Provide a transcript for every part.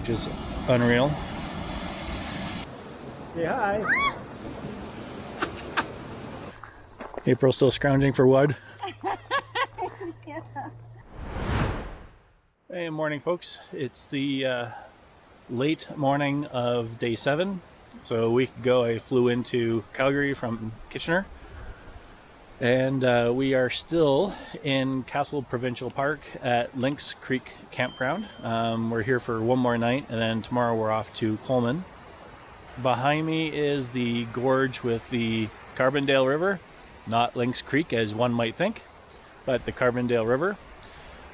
which is unreal. Say hi. April's still scrounging for wood. Yeah. Hey, morning folks. It's the late morning of day 7. So a week ago I flew into Calgary from Kitchener, and we are still in Castle Provincial Park at Lynx Creek Campground. We're here for one more night, and then tomorrow we're off to Coleman. Behind me is the gorge with the Carbondale River, not Lynx Creek as one might think, but the Carbondale River.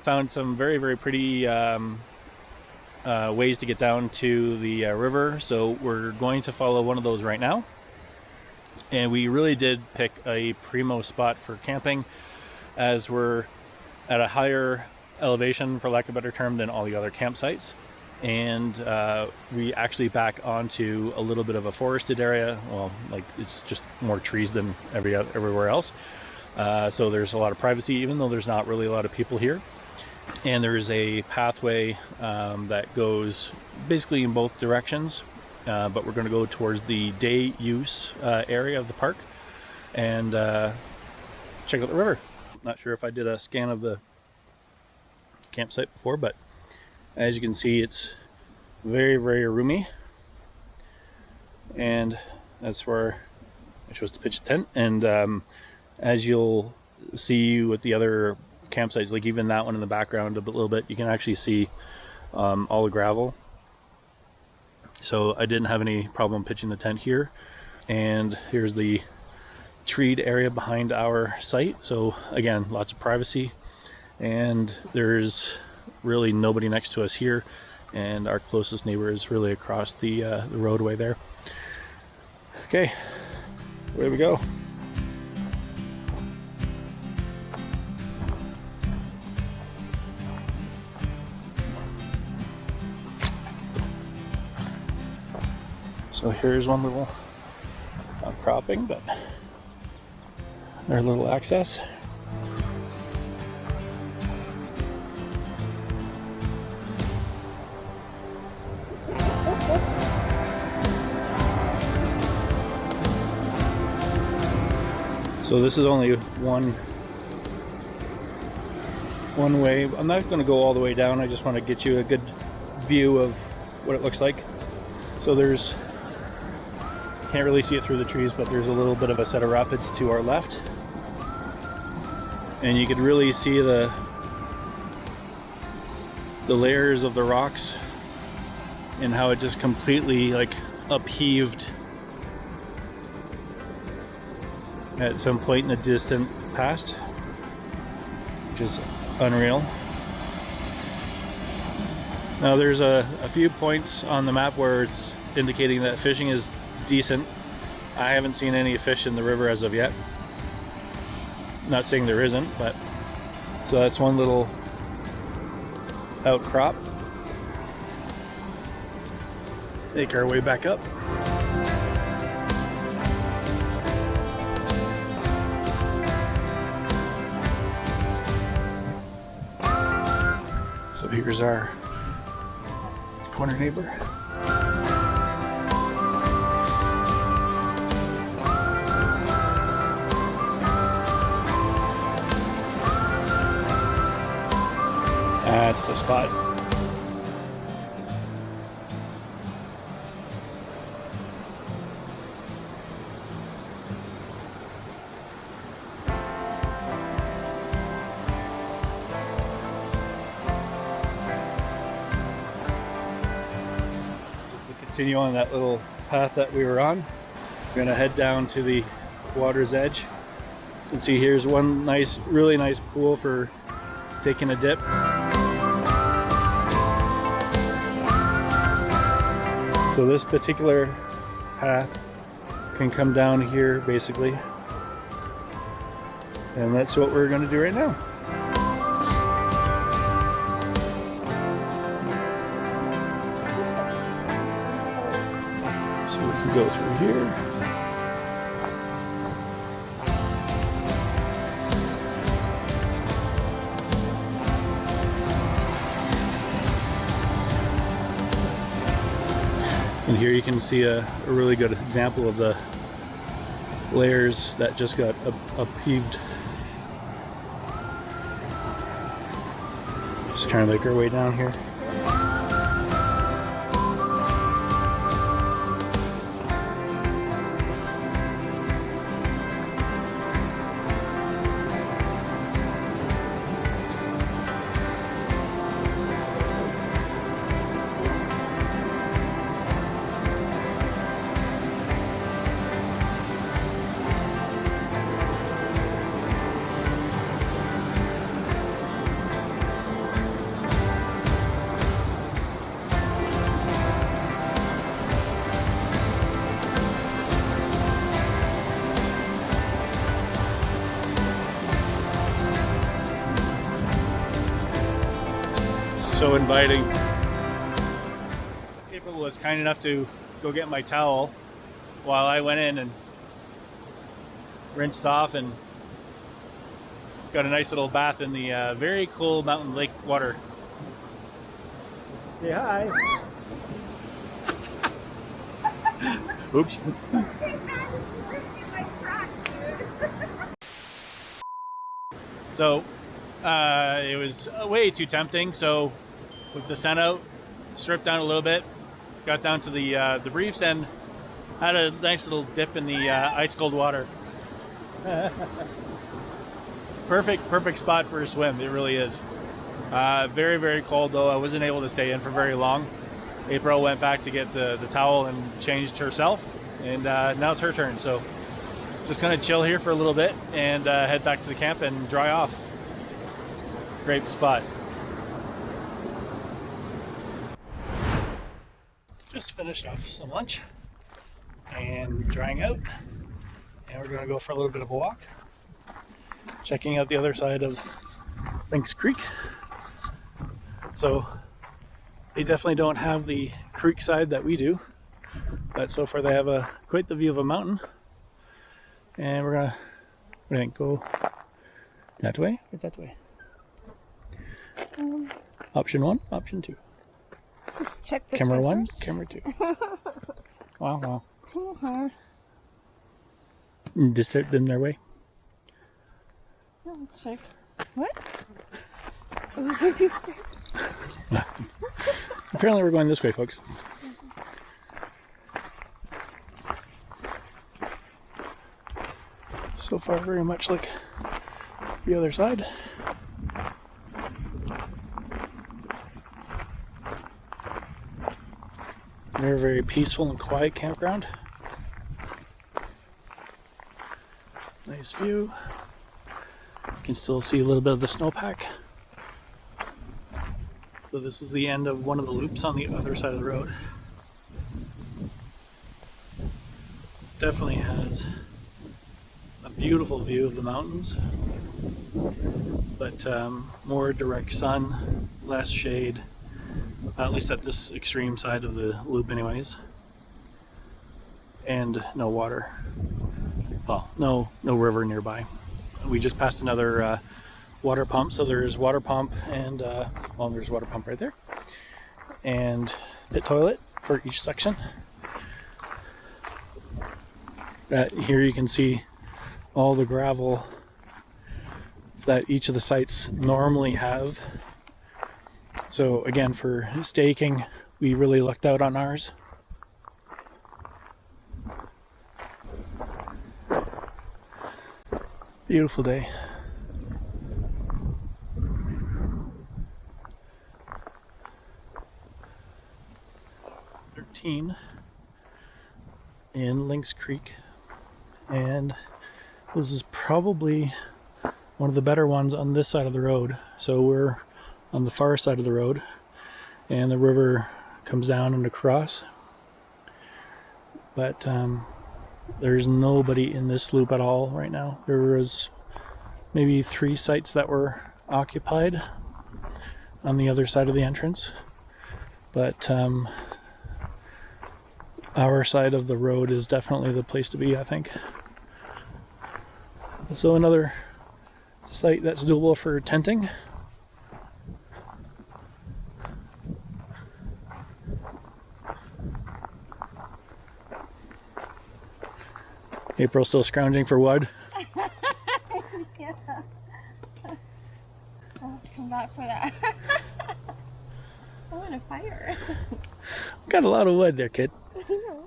Found some very, very pretty ways to get down to the river, so we're going to follow one of those right now. And we really did pick a primo spot for camping, as we're at a higher elevation, for lack of a better term, than all the other campsites. And we actually back onto a little bit of a forested area. Well, like, it's just more trees than everywhere else. So there's a lot of privacy, even though there's not really a lot of people here. And there's a pathway that goes basically in both directions, but we're going to go towards the day use area of the park and check out the river. Not sure if I did a scan of the campsite before, but as you can see, it's very, very roomy, and that's where I chose to pitch the tent. And as you'll see with the other campsites, like even that one in the background a little bit, you can actually see all the gravel. So I didn't have any problem pitching the tent here. And here's the treed area behind our site. So again, lots of privacy, and there's really nobody next to us here, and our closest neighbor is really across the roadway there. Okay, away we go. So here's one little outcropping, but our little access. So this is only one way. I'm not going to go all the way down. I just want to get you a good view of what it looks like. So there's, can't really see it through the trees, but there's a little bit of a set of rapids to our left, and you could really see the layers of the rocks and how it just completely like upheaved at some point in the distant past, which is unreal. Now there's a few points on the map where it's indicating that fishing is decent. I haven't seen any fish in the river as of yet. Not saying there isn't, but so that's one little outcrop. Make our way back up. So here's our corner neighbor. That's the spot. Just to continue on that little path that we were on, we're going to head down to the water's edge. You can see here's one nice, really nice pool for taking a dip. So this particular path can come down here basically, and that's what we're going to do right now. So we can go through here. And here you can see a really good example of the layers that just got upheaved. Just trying to make our way down here. So inviting. April was kind enough to go get my towel while I went in and rinsed off and got a nice little bath in the very cool mountain lake water. Say hi. Oops. So it was way too tempting, so with the sun out, stripped down a little bit, got down to the reefs and had a nice little dip in the ice cold water. Perfect spot for a swim, it really is. Very, very cold though. I wasn't able to stay in for very long. April went back to get the towel and changed herself, and now it's her turn, so just gonna chill here for a little bit and head back to the camp and dry off. Great spot. Just finished off some lunch and drying out, and we're going to go for a little bit of a walk, checking out the other side of Lynx Creek. So they definitely don't have the creek side that we do, but so far they have quite the view of a mountain, and we're gonna go that way or that way. Option 1, option 2. Let's check this Camera one 1, first. camera 2. Wow. Uh-huh. This has been their way. No, it's fake. What? What did you say? Apparently we're going this way, folks. So far very much like the other side. Very, very peaceful and quiet campground. Nice view. You can still see a little bit of the snowpack. So this is the end of one of the loops on the other side of the road. Definitely has a beautiful view of the mountains, but more direct sun, less shade. At least at this extreme side of the loop anyways. And no water. Well, no river nearby. We just passed another water pump, so there's water pump and, well, there's water pump right there. And pit toilet for each section. Here you can see all the gravel that each of the sites normally have. So again, for staking, we really lucked out on ours. Beautiful day. In Lynx Creek, and this is probably one of the better ones on this side of the road. So we're on the far side of the road, and the river comes down and across, but there's nobody in this loop at all right now. There was maybe 3 sites that were occupied on the other side of the entrance, but our side of the road is definitely the place to be, I think. So another site that's doable for tenting. April still scrounging for wood. Yeah. I'll have to come back for that. I want a fire. Got a lot of wood there, kid. I know.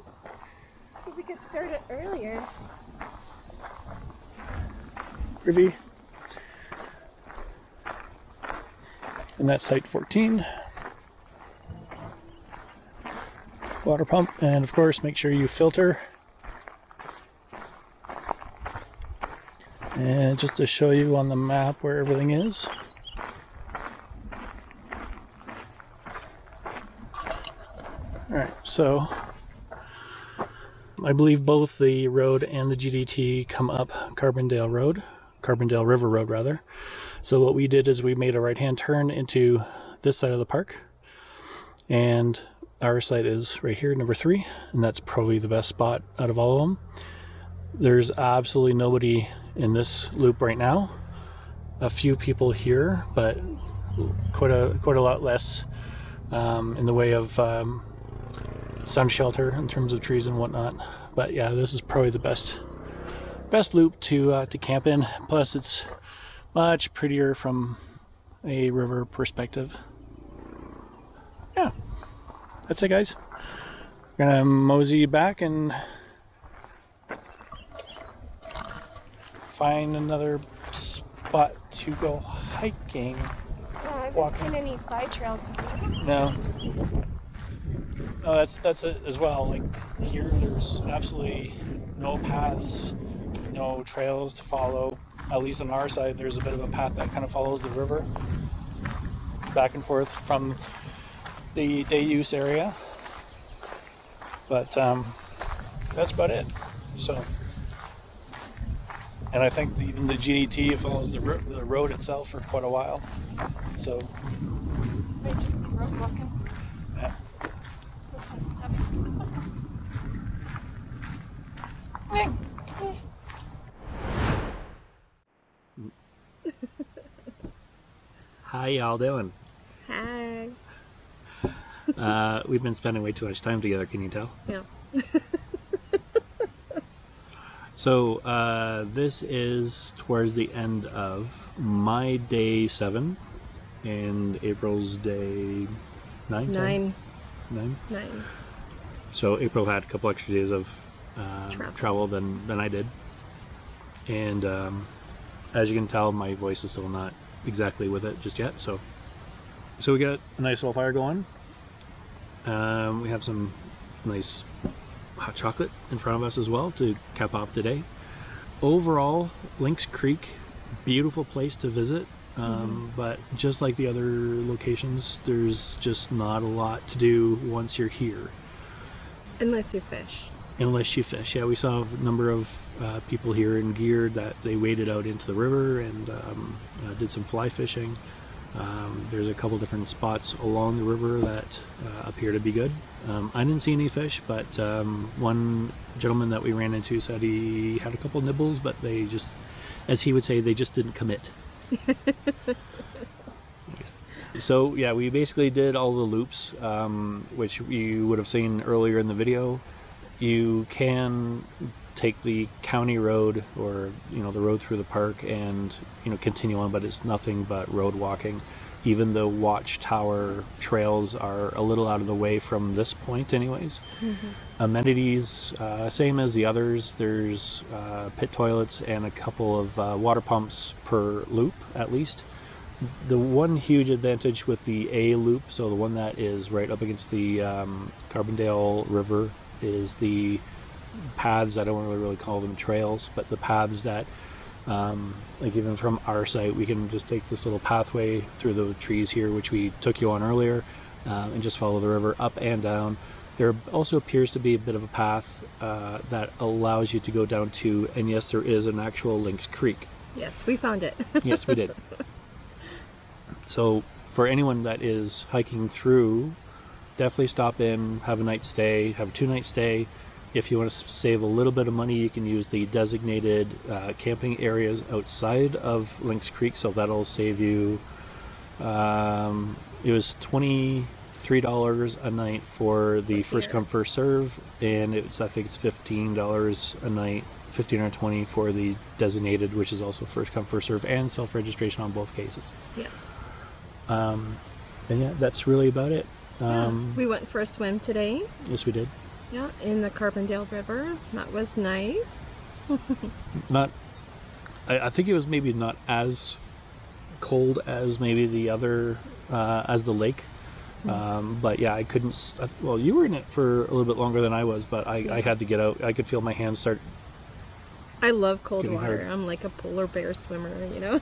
If we could start it earlier. Ruby. And that's site 14. Water pump, and of course make sure you filter. And just to show you on the map where everything is. Alright, so I believe both the road and the GDT come up Carbondale River Road rather. So what we did is we made a right-hand turn into this side of the park, and our site is right here, number 3, and that's probably the best spot out of all of them. There's absolutely nobody in this loop right now. A few people here, but quite a lot less in the way of sun shelter in terms of trees and whatnot. But yeah, this is probably the best loop to camp in. Plus, it's much prettier from a river perspective. Yeah, that's it, guys. We're gonna mosey back and find another spot to go hiking. Yeah, I haven't seen any side trails. No. No, that's it as well. Like here, there's absolutely no paths, no trails to follow. At least on our side, there's a bit of a path that kind of follows the river back and forth from the day use area. But that's about it. So, and I think even the GDT follows the road itself for quite a while. So, They just road walking. yeah. Steps. How y'all doing? Hi. We've been spending way too much time together, can you tell? Yeah. So this is towards the end of my day 7 and April's day 9? 9. 9? 9. So April had a couple extra days of travel than I did. And as you can tell, my voice is still not exactly with it just yet. So we got a nice little fire going. We have some nice hot chocolate in front of us as well to cap off the day. Overall, Lynx Creek, beautiful place to visit. But just like the other locations, there's just not a lot to do once you're here. Unless you fish. Unless you fish. Yeah, we saw a number of people here in gear that they waded out into the river and did some fly fishing. There's a couple different spots along the river that appear to be good. I didn't see any fish, but one gentleman that we ran into said he had a couple nibbles, but they just, as he would say, they just didn't commit. So yeah, we basically did all the loops, which you would have seen earlier in the video. You can take the county road, or the road through the park, and continue on, but it's nothing but road walking. Even the watchtower trails are a little out of the way from this point anyways. Amenities, same as the others. There's pit toilets and a couple of water pumps per loop at least. The one huge advantage with the A loop, so the one that is right up against the Carbondale River, is the paths. I don't really call them trails, but the paths that like even from our site, we can just take this little pathway through the trees here, which we took you on earlier, and just follow the river up and down. There also appears to be a bit of a path that allows you to go down to, and yes, there is an actual Lynx Creek. Yes, we found it. Yes, we did. So for anyone that is hiking through, definitely stop in, have a night stay, have a 2-night stay. If you want to save a little bit of money, you can use the designated camping areas outside of Lynx Creek, so that'll save you, it was $25 $3 a night for the For first beer. come first serve, and I think it's $15 a night, 15 or 20 for the designated, which is also first come first serve and self-registration on both cases. Yes. And yeah, that's really about it. We went for a swim today. Yes, we did. Yeah, in the Carbondale River. That was nice. I think it was maybe not as cold as maybe the other, as the lake. But yeah, I couldn't. Well, you were in it for a little bit longer than I was, but I had to get out. I could feel my hands start. I love cold Getting water. hard. I'm like a polar bear swimmer, you know?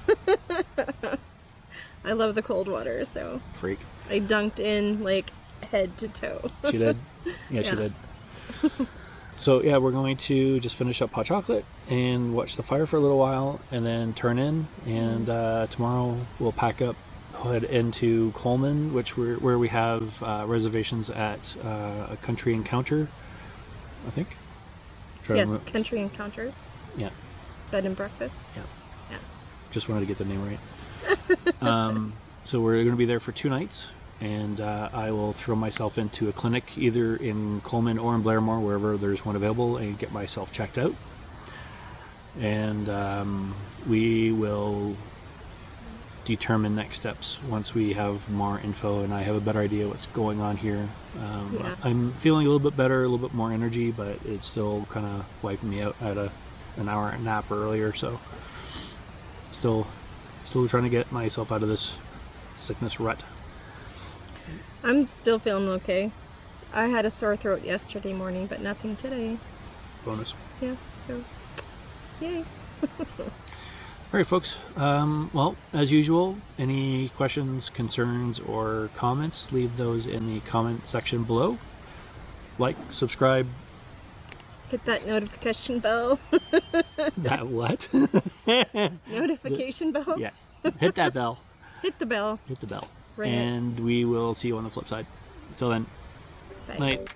I love the cold water, so Freak. I dunked in like head to toe. She did. Yeah, she did. So yeah, we're going to just finish up hot chocolate and watch the fire for a little while, and then turn in. And tomorrow we'll pack up, head into Coleman, where we have reservations at a Country Encounter, I think. Yes, Country Encounters. Yeah. Bed and breakfast. Yeah. Just wanted to get the name right. So we're going to be there for 2 nights, and I will throw myself into a clinic either in Coleman or in Blairmore, wherever there's one available, and get myself checked out. And we will determine next steps once we have more info and I have a better idea what's going on here. I'm feeling a little bit better, a little bit more energy, but it's still kind of wiping me out. I had an hour nap earlier, so still trying to get myself out of this sickness rut. I'm still feeling okay. I had a sore throat yesterday morning, but nothing today. Bonus. Yeah, so yay. All right, folks. Well, as usual, any questions, concerns, or comments, leave those in the comment section below. Like, subscribe. Hit that notification bell. That what? Notification bell? Yes. Hit that bell. Hit the bell. Hit the bell. Ring it. And we will see you on the flip side. Until then, Bye. night.